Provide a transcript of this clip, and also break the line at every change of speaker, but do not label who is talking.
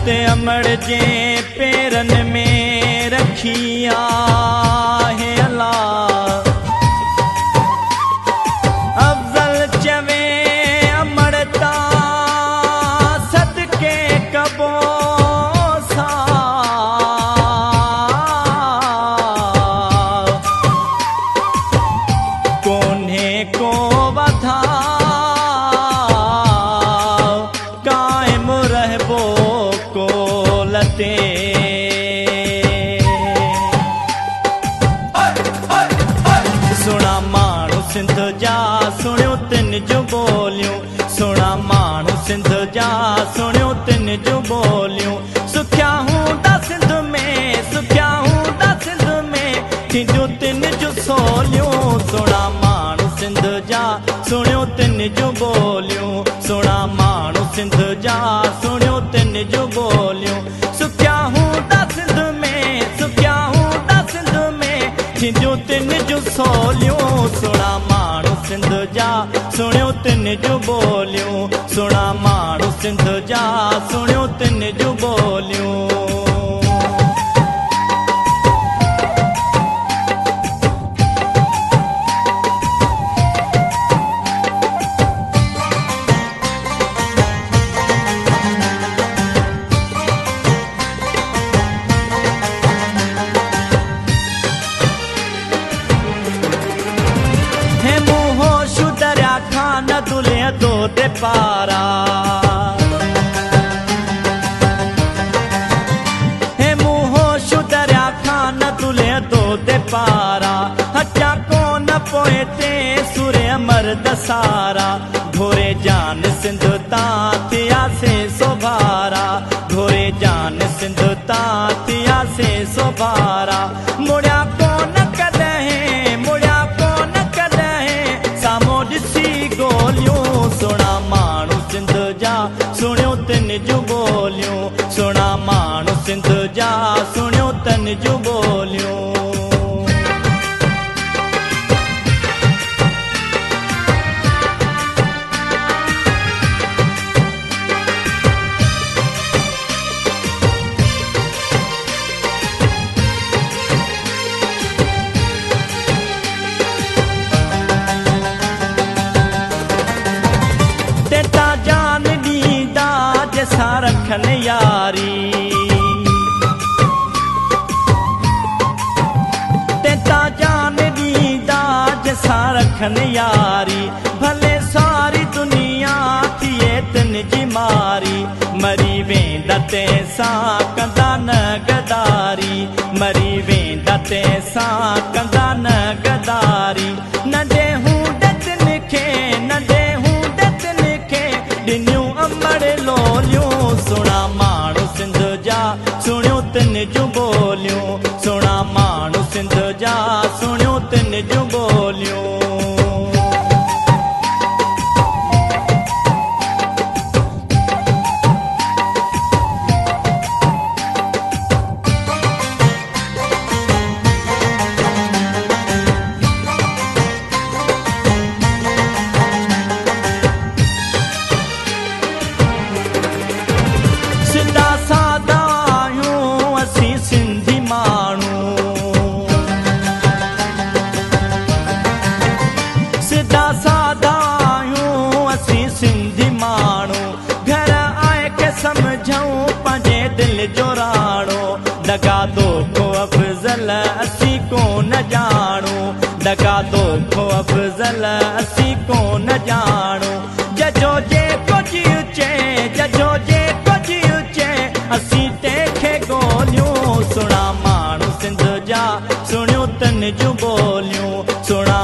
ते अमड़ जे पेरन में रखिया है अल्लाह। अफजल चवे अमड़ता सदके कबो सा, कोन्हे को वधा कायम रहबो कोलते। सुना माण्हू सिंध जा सुणियो तिन जूं ॿोलियूं, सुना माण्हू सिंध जा सुणियो तिन जूं ॿोलियूं। सुखिया हूंदा सिंध में, सुखिया हूंदा सिंध में, थींदियूं तिन जूं सोलियूं। सुना माण्हू सिंध जा सुणियो तिन जूं ॿोलियूं, सुना माण्हू सिंध जा सुणियो तिन जूं ॿोलियूं। सुखिया हूंदा सिंध में, सुखिया हूंदा सिंध में, थींदियूं तिन जूं सोलियूं। सुना माण्हू सिंध जा सुणियो तिन जूं ॿोलियूं, सुना माण्हू सिंध जा सुणियो तिन जूं ॿोलियूं। खाना दुलिया दो दे पारा, हे मुहो शुदरिया खाना दुलिया दो दे पारा। हचा कोन पोए ते सुरे मर्द सारा, घोरे जान सिंध तां थिया से सोभारा, घोरे जान सिंध तां थिया से सोभारा। मुड़िया कोन कॾहिं, मुड़िया कोन कॾहिं, साम्हूं ॾिसी गोलियूं। सुना माण्हू सिंध जा सुणियो तिन जूं ॿोलियूं, सुना माण्हू सिंध जा सुणियो तिन जूं ॿोलियूं। तेता जान ॾींदा जैसा रखन यारी, तेता जान ॾींदा जैसा रखन यारी। भले सारी दुनिया थिए तिन जी मारी, मरी वेंदा तंहिंसां कंदा न गदारी, मरी वेंदा तंहिंसां कंदा न गदारी। नंढे हूंदे तिन खे, नंढे हूंदे तिन खे ॾिनियूं अमड़ लोलियूं। सुना माण्हू सिंध जा सुणियो तिन जूं ॿोलियूं, सुना माण्हू सिंध जा सुणियो तिन जूं ॿोलियूं। सिधा सादा आहियूं असीं सिंधी माण्हू, सिधा सादा आहियूं असीं सिंधी माण्हू। घर आए के सम्झूं पंहिंजे दिल जो राणो, दगा दोखो अफ़ज़ल असीं कोन ॼाणू, दगा दोखो अफ़ज़ल असीं कोन ॼाणू। जजो जेको जी उचे, जजो जेको जी उचे, असीं तंहिंखे ॻोल्हियूं। सुना माण्हू सिंध जा सुणियो तिन जूं ॿोलियूं, सुना